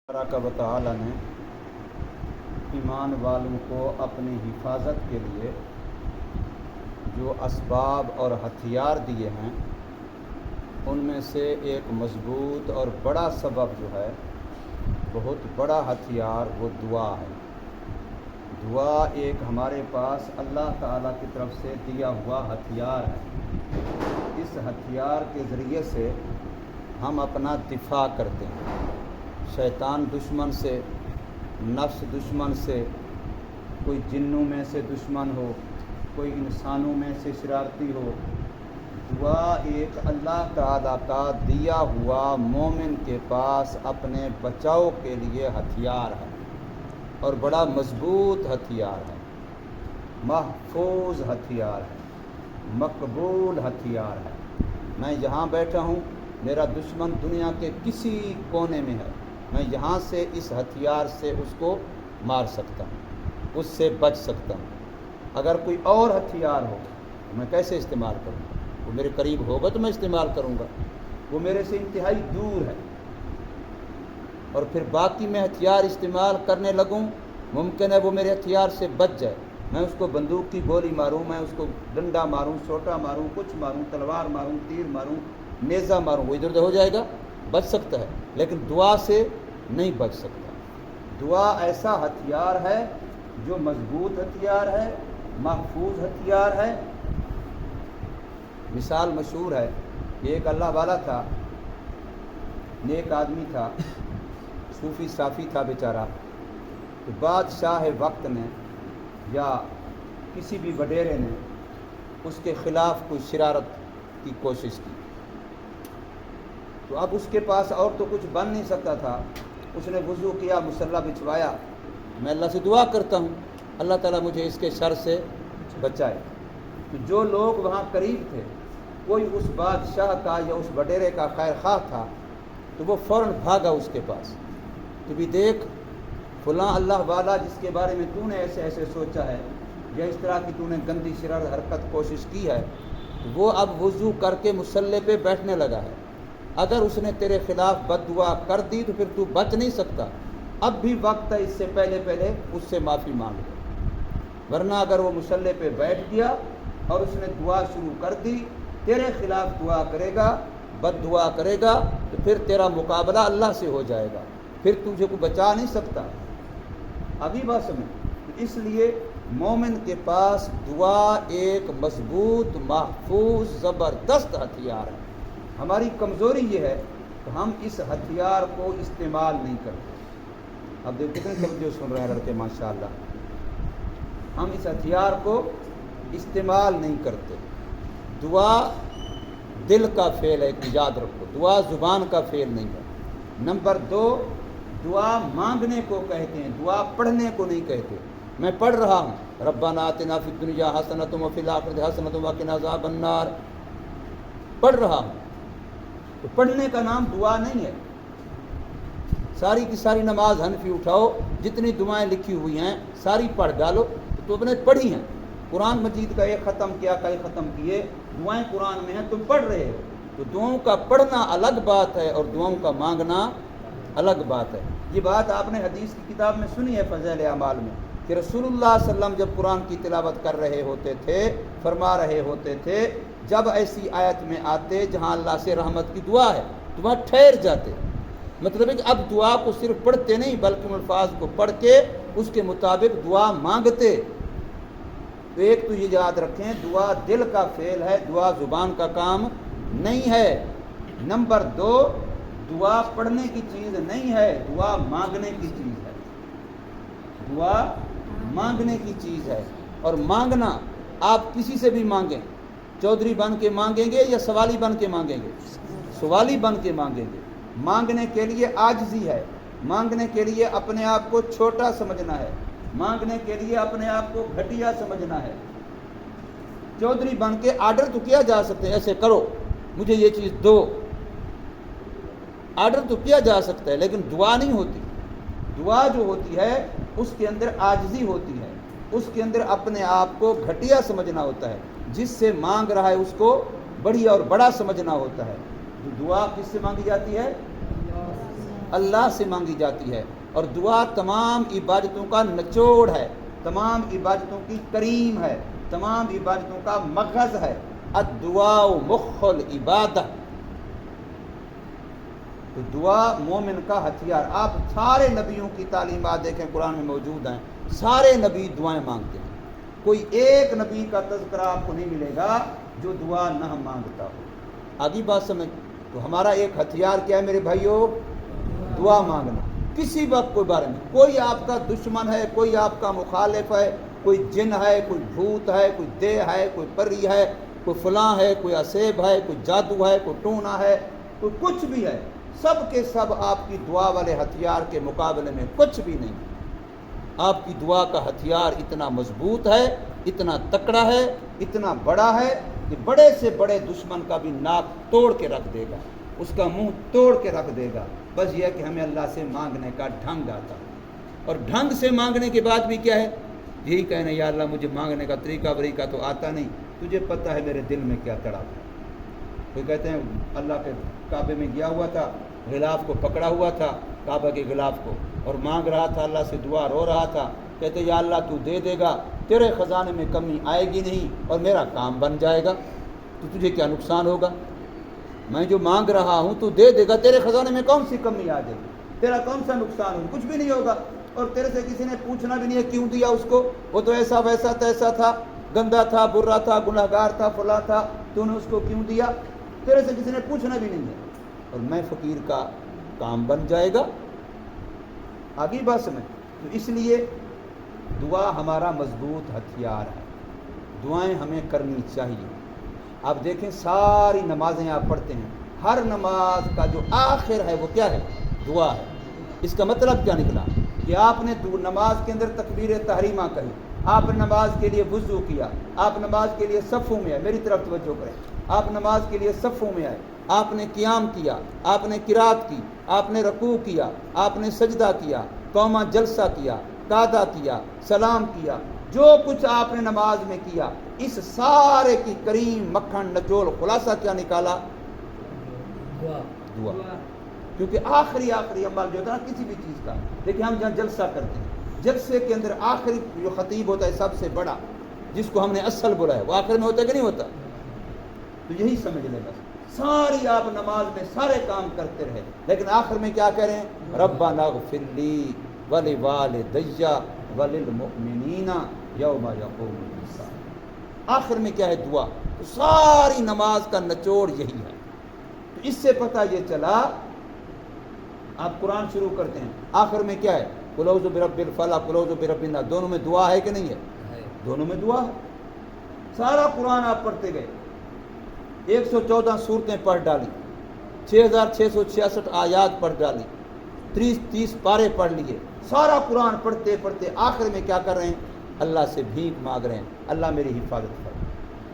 तबारक व तआला ने ईमान वालों को अपनी हिफाजत के लिए जो असबाब और हथियार दिए हैं उनमें से एक मज़बूत और बड़ा सबब जो है, बहुत बड़ा हथियार, वो दुआ है। दुआ एक हमारे पास अल्लाह ताला की तरफ से दिया हुआ हथियार है। इस हथियार के ज़रिए से हम अपना दिफा करते हैं, शैतान दुश्मन से, नफ्स दुश्मन से, कोई जिन्नों में से दुश्मन हो, कोई इंसानों में से शरारती हो। दुआ एक अल्लाह ताला का दिया हुआ मोमिन के पास अपने बचाव के लिए हथियार है और बड़ा मज़बूत हथियार है, महफूज हथियार है, मकबूल हथियार है। मैं यहाँ बैठा हूँ, मेरा दुश्मन दुनिया के किसी कोने में है, मैं यहाँ से इस हथियार से उसको मार सकता हूँ, उससे बच सकता हूँ। अगर कोई और हथियार हो तो मैं कैसे इस्तेमाल करूँगा? वो मेरे करीब होगा तो मैं इस्तेमाल करूँगा, वो मेरे से इंतहाई दूर है और फिर बाकी मैं हथियार इस्तेमाल करने लगूँ, मुमकिन है वो मेरे हथियार से बच जाए। मैं उसको बंदूक की गोली मारूँ, मैं उसको डंडा मारूँ, सोटा मारूँ, कुछ मारूँ, तलवार मारूँ, तीर मारूँ, नेज़ा मारूँ, वो इधर उधर हो जाएगा, बच सकता है, लेकिन दुआ से नहीं बच सकता। दुआ ऐसा हथियार है जो मजबूत हथियार है, महफूज हथियार है। मिसाल मशहूर है कि एक अल्लाह वाला था, नेक आदमी था, सूफ़ी साफ़ी था बेचारा। तो बादशाह वक्त ने या किसी भी वडेरे ने उसके ख़िलाफ़ कोई शरारत की कोशिश की, तो अब उसके पास और तो कुछ बन नहीं सकता था। उसने वज़ू किया, मुसल्ला बिछवाया, मैं अल्लाह से दुआ करता हूँ अल्लाह ताला मुझे इसके शर से बचाए। तो जो लोग वहाँ करीब थे, कोई उस बादशाह का या उस वडेरे का खैर ख़्वाह था, तो वो फ़ौरन भागा उसके पास। तो भी देख फ़लाँ अल्लाह वाला जिसके बारे में तूने ऐसे ऐसे सोचा है या इस तरह की तूने गंदी शरारत हरकत कोशिश की है, तो वो अब वज़ू करके मुसल्ले पे बैठने लगा है। अगर उसने तेरे ख़िलाफ़ बद्दुआ कर दी तो फिर तू बच नहीं सकता। अब भी वक्त है, इससे पहले पहले उससे माफ़ी मांग ले, वरना अगर वो मुसल्ले पे बैठ गया और उसने दुआ शुरू कर दी, तेरे ख़िलाफ़ दुआ करेगा, बद्दुआ करेगा, तो फिर तेरा मुकाबला अल्लाह से हो जाएगा, फिर तुझे को बचा नहीं सकता। अभी बात समझ। इसलिए मोमिन के पास दुआ एक मजबूत, महफूज, ज़बरदस्त हथियार है। हमारी कमज़ोरी ये है कि हम इस हथियार को इस्तेमाल नहीं करते। अब देखो कितने तवज्जो सुन रहे हैं लड़के, माशाअल्लाह। हम इस हथियार को इस्तेमाल नहीं करते। दुआ दिल का फ़ेल है, याद रखो, दुआ ज़ुबान का फ़ेल नहीं है। नंबर 2, दुआ मांगने को कहते हैं, दुआ पढ़ने को नहीं कहते। मैं पढ़ रहा हूँ, रब्बना आतिना फिद दुनिया हसनतुम व फिल आखिरति हसनतुम व क़िना अज़ाबन्नार, पढ़ रहा हूँ, तो पढ़ने का नाम दुआ नहीं है। सारी की सारी नमाज हनफी उठाओ, जितनी दुआएं लिखी हुई हैं सारी पढ़ डालो, तो तुमने पढ़ी हैं। कुरान मजीद का एक ख़त्म किया, कई ख़त्म किए, दुआएं कुरान में हैं, तुम पढ़ रहे हो। तो दुआओं का पढ़ना अलग बात है और दुआओं का मांगना अलग बात है। ये बात आपने हदीस की किताब में सुनी है, फ़ज़ाइल अमाल में, कि रसूलुल्लाह सल्लल्लाहु अलैहि वसल्लम जब कुरान की तिलावत कर रहे होते थे, फरमा रहे होते थे, जब ऐसी आयत में आते जहाँ अल्लाह से रहमत की दुआ है तो वहाँ ठहर जाते। मतलब है कि अब दुआ को सिर्फ पढ़ते नहीं, बल्कि अल्फाज को पढ़ के उसके मुताबिक दुआ मांगते। तो एक तो ये याद रखें, दुआ दिल का फ़ेल है, दुआ ज़ुबान का काम नहीं है। नंबर 2, दुआ पढ़ने की चीज़ नहीं है, दुआ मांगने की चीज़ है। दुआ मांगने की चीज़ है, और मांगना आप किसी से भी मांगें, चौधरी बन के मांगेंगे या सवाली बन के मांगेंगे? सवाली बन के मांगेंगे। मांगने के लिए आजिज़ी है, मांगने के लिए अपने आप को छोटा समझना है, मांगने के लिए अपने आप को घटिया समझना है। चौधरी बन के आर्डर तो किया जा सकते है, ऐसे करो, मुझे ये चीज़ दो, आर्डर तो किया जा सकता है, लेकिन दुआ नहीं होती। दुआ जो होती है उसके अंदर आजिज़ी होती है, उसके अंदर अपने आप को घटिया समझना होता है, जिससे मांग रहा है उसको बढ़िया और बड़ा समझना होता है। तो दुआ किससे मांगी जाती है? اللہ سے مانگی جاتی ہے، اور دعا تمام عبادتوں کا نچوڑ ہے، تمام عبادتوں کی کریم ہے، تمام عبادتوں کا مغز ہے۔ الدعاء مخ العبادہ، تو دعا مومن کا ہتھیار۔ آپ سارے نبیوں کی تعلیمات دیکھیں، قرآن میں موجود ہیں، سارے نبی دعائیں مانگتے ہیں، کوئی ایک نبی کا تذکرہ آپ کو نہیں ملے گا جو دعا نہ مانگتا ہو۔ آگی بات سمجھ؟ تو ہمارا ایک ہتھیار کیا ہے میرے بھائیوں؟ دعا مانگنا۔ کسی وقت کوئی بارے میں کوئی آپ کا دشمن ہے، کوئی آپ کا مخالف ہے، کوئی جن ہے، کوئی بھوت ہے، کوئی دے ہے، کوئی پری ہے، کوئی فلاں ہے، کوئی اسیب ہے، کوئی جادو ہے، کوئی ٹونا ہے، کوئی کچھ بھی ہے، سب کے سب آپ کی دعا والے ہتھیار کے مقابلے میں کچھ بھی نہیں۔ آپ کی دعا کا ہتھیار اتنا مضبوط ہے، اتنا تکڑا ہے، اتنا بڑا ہے کہ بڑے سے بڑے دشمن کا بھی ناک توڑ کے رکھ دے گا، اس کا منہ توڑ کے رکھ دے گا۔ بس یہ کہ ہمیں اللہ سے مانگنے کا ڈھنگ آتا ہے، اور ڈھنگ سے مانگنے کے بعد بھی کیا ہے؟ یہی کہنا، یا اللہ مجھے مانگنے کا طریقہ تو آتا نہیں، تجھے پتہ ہے میرے دل میں کیا تڑپ ہے۔ کوئی کہتے ہیں اللہ کے کعبے میں گیا ہوا تھا، غلاف کو پکڑا ہوا تھا، کعبہ کے غلاف کو، اور مانگ رہا تھا اللہ سے، دعا رو رہا تھا، کہتے یا اللہ تو دے دے گا، تیرے خزانے میں کمی آئے گی نہیں اور میرا کام بن جائے گا، تو تجھے کیا نقصان ہوگا؟ میں جو مانگ رہا ہوں تو دے دے گا، تیرے خزانے میں کون سی کمی آ جائے گی، تیرا کون سا نقصان ہوگا؟ کچھ بھی نہیں ہوگا، اور تیرے سے کسی نے پوچھنا بھی نہیں ہے کیوں دیا اس کو، وہ تو ایسا ویسا تیسا تھا، گندا تھا، برا تھا، گنہگار تھا، فلاں تھا، تو نے اس کو کیوں دیا؟ تیرے سے کسی نے پوچھنا بھی نہیں ہے، اور میں فقیر کا کام بن جائے گا۔ آگے بات سمجھ؟ تو اس لیے دعا ہمارا مضبوط ہتھیار ہے، دعائیں ہمیں کرنی چاہیے۔ آپ دیکھیں ساری نمازیں آپ پڑھتے ہیں، ہر نماز کا جو آخر ہے وہ کیا ہے؟ دعا ہے۔ اس کا مطلب کیا نکلا کہ آپ نے نماز کے اندر تکبیر تحریمہ کہی، آپ نے نماز کے لیے وضو کیا، آپ نماز کے لیے صفوں میں آئے، میری طرف توجہ کریں، آپ نماز کے لیے صفوں میں آئے، آپ نے قیام کیا، آپ نے قرات کی، آپ نے رکوع کیا، آپ نے سجدہ کیا، قومہ جلسہ کیا، قعدہ کیا، سلام کیا، جو کچھ آپ نے نماز میں کیا، اس سارے کی کریم مکھن نچوڑ خلاصہ کیا نکالا؟ دعا۔ کیونکہ آخری عمل جو ہوتا ہے نا کسی بھی چیز کا، دیکھیں ہم جہاں جلسہ کرتے ہیں، جلسے کے اندر آخری جو خطیب ہوتا ہے سب سے بڑا، جس کو ہم نے اصل بولا ہے، وہ آخر میں ہوتا ہے کہ نہیں ہوتا؟ تو یہی سمجھ لیں، بس ساری آپ نماز میں سارے کام کرتے رہے، لیکن آخر میں کیا کہہ رہے ہیں؟ ربنا اغفر لی ولوالدی وللمؤمنین یوم یقوم الحساب۔ آخر میں کیا ہے؟ دعا۔ تو ساری نماز کا نچوڑ یہی ہے۔ تو اس سے پتہ یہ چلا، آپ قرآن شروع کرتے ہیں، آخر میں کیا ہے؟ قل اعوذ برب الفلق، قل اعوذ برب الناس، دونوں میں دعا ہے کہ نہیں ہے؟ دونوں میں دعا ہے۔ سارا قرآن آپ پڑھتے گئے، 114 صورتیں پڑھ ڈالی، 6666 آیات پڑھ ڈالی، 30 پارے پڑھ لیے، سارا قرآن پڑھتے پڑھتے آخر میں کیا کر رہے ہیں؟ اللہ سے بھیک مانگ رہے ہیں، اللہ میری حفاظت کر۔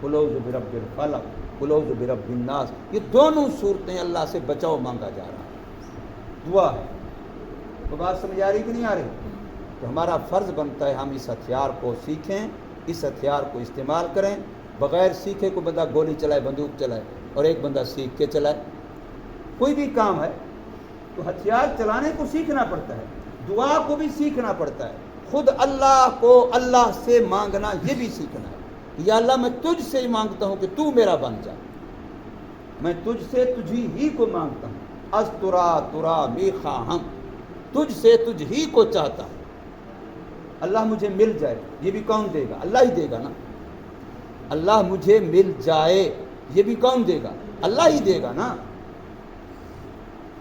قل اعوذ برب الفلق، قل اعوذ برب الناس، یہ دونوں صورتیں اللہ سے بچاؤ مانگا جا رہا ہے، دعا ہے۔ تو بات سمجھ آ رہی کہ نہیں آ رہی؟ تو ہمارا فرض بنتا ہے ہم اس ہتھیار کو سیکھیں، اس ہتھیار کو استعمال کریں۔ بغیر سیکھے کوئی بندہ گولی چلائے، بندوق چلائے، اور ایک بندہ سیکھ کے چلائے، کوئی بھی کام ہے تو ہتھیار چلانے کو سیکھنا پڑتا ہے، دعا کو بھی سیکھنا پڑتا ہے، خود اللہ کو اللہ سے مانگنا یہ بھی سیکھنا ہے۔ یا اللہ میں تجھ سے ہی مانگتا ہوں کہ تو میرا بن جا، میں تجھ سے تجھی ہی کو مانگتا ہوں، از ترا می خواہم، تجھ سے تجھ ہی کو چاہتا ہوں، اللہ مجھے مل جائے، یہ بھی کون دے گا؟ اللہ ہی دے گا نا۔ اللہ مجھے مل جائے، یہ بھی کون دے گا؟ اللہ ہی دے گا نا۔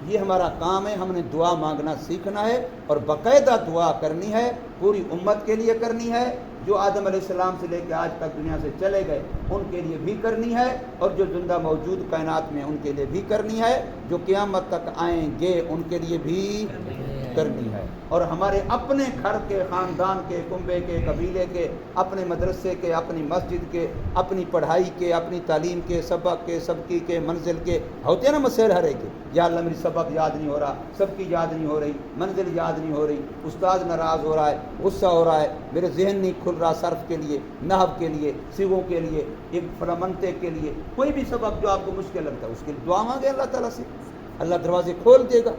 یہ ہمارا کام ہے، ہم نے دعا مانگنا سیکھنا ہے، اور باقاعدہ دعا کرنی ہے، پوری امت کے لیے کرنی ہے، جو آدم علیہ السلام سے لے کے آج تک دنیا سے چلے گئے ان کے لیے بھی کرنی ہے، اور جو زندہ موجود کائنات میں ان کے لیے بھی کرنی ہے، جو قیامت تک آئیں گے ان کے لیے بھی کرنی ہے، اور ہمارے اپنے گھر کے، خاندان کے، کنبے کے، قبیلے کے، اپنے مدرسے کے، اپنی مسجد کے، اپنی پڑھائی کے، اپنی تعلیم کے، سبق کے، سبقی کے، منزل کے ہوتے ہیں نا مسائل ہر ایک کے۔ یا اللہ میری سبق یاد نہیں ہو رہا، سب کی یاد نہیں ہو رہی، منزل یاد نہیں ہو رہی، استاد ناراض ہو رہا ہے، غصہ ہو رہا ہے، میرے ذہن نہیں کھل رہا صرف کے لیے، نحو کے لیے، صیغوں کے لیے، ایک منطق کے لیے، کوئی بھی سبق جو آپ کو مشکل لگتا ہے اس کے لیے دعا مانگے اللہ تعالیٰ سے، اللہ دروازے کھول دے گا۔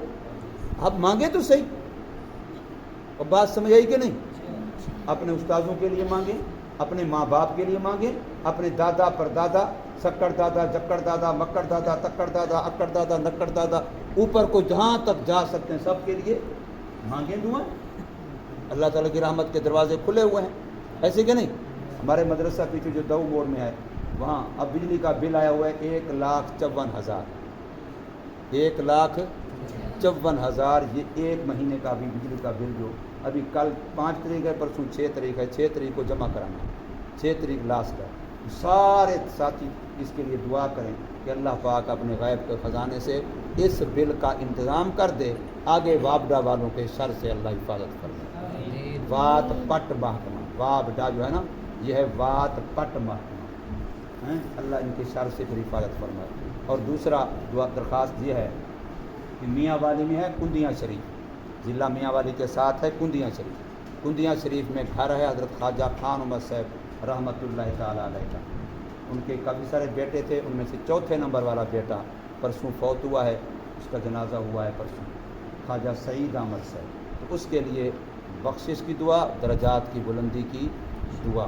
आप मांगे तो सही। और बात समझ आई कि नहीं? अपने उस्तादों के लिए मांगे, अपने माँ बाप के लिए मांगे, अपने दादा परदादा, शक्कर दादा, जक्कर दादा, मक्कर दादा, तक्कर दादा, अक्कर दादा, नक्कर दादा, ऊपर को जहाँ तक जा सकते हैं सबके लिए मांगे दुआ। अल्लाह ताला की रहमत के दरवाजे खुले हुए हैं, ऐसे कि नहीं? हमारे मदरसा पीछे जो दऊ मोड़ में है वहाँ अब बिजली का बिल आया हुआ है 1,54,000, 1,54,000। ये एक महीने का अभी बिजली का बिल जो अभी कल 5 तारीख है, परसों 6 तारीख है, 6 तारीख को जमा कराना है, 6 तारीख लास्ट है। सारे साथी इसके लिए दुआ करें कि अल्लाह पाक अपने गैब के ख़जाने से इस बिल का इंतज़ाम कर दे, आगे वापडा वालों के शर से अल्लाह हिफाजत कर दे। वात पट महकमा, वापडा जो है ना, यह है वात पट महकमा है, अल्लाह इनके शर से फिर हिफाजत फरमाए। और दूसरा दुआ दरख्वास्त ये है कि मियाँ वाली में है कुंदियाँ शरीफ, ज़िला मियाँ वाली के साथ है कुंदियाँ शरीफ। कुंदियाँ शरीफ में घर है हज़रत ख्वाजा खान उमर साहब रहमतुल्लाह ताला अलैह का। उनके काफ़ी सारे बेटे थे, उनमें से चौथे नंबर वाला बेटा परसों फौत हुआ है, उसका जनाजा हुआ है परसों, ख्वाजा सईद अहमद साहब। तो उसके लिए बख्शिश की दुआ, दरजात की बुलंदी की दुआ।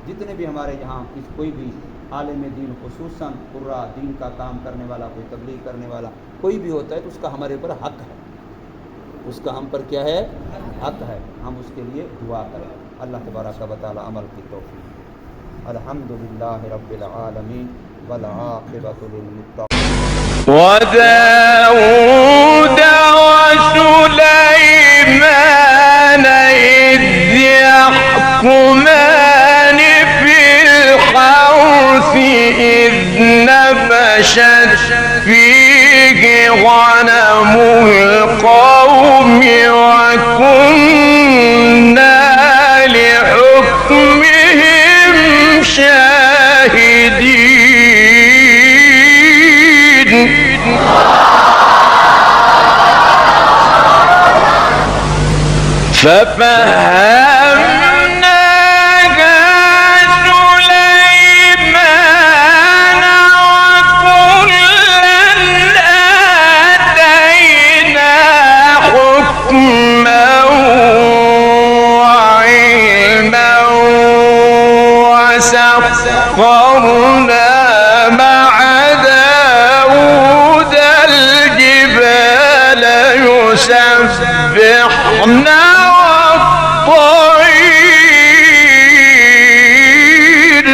जितने भी हमारे यहाँ कोई भी आलिम दीन, खुसूसन कुर्रा दीन का काम करने वाला, कोई तबलीग करने वाला कोई भी होता है तो उसका हमारे ऊपर हक़ है, उसका हम पर क्या है? हक़ है, हम उसके लिए दुआ करें। अल्लाह तबारक व तआला अमल की तौफीक। अल्हम्दुलिल्लाहि रब्बिल आलमीन वल आक़िबतु लिल मुत्तक़ीन। व दाऊद व सुलैमान इज़ यहकुमान फिल हर्सी इज़ नफशत फीहि गनमुल क़ौमि व कुन्ना लिहुक्मिहिम शाहिदीन। फफहमनाहा सुलैमान वकुल्लन आतैना हुक्मन वइल्मन वसख्खरना म'a दाऊद الجبال يسبحن والطير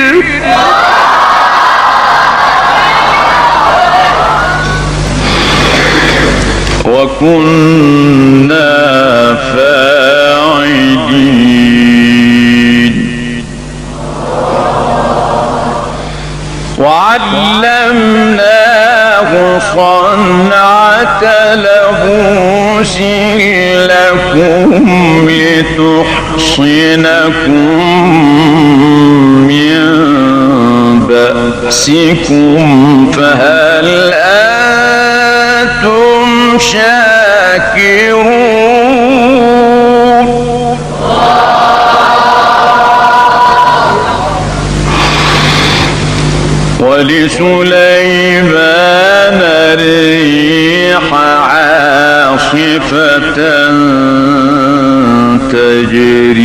وكنا فاعلين وعلمناه صنعة لبوس لكم لتحصنكم من بأسكم فهل أنتم شاكرون؟ ولسليمان الريح عاصفة تجري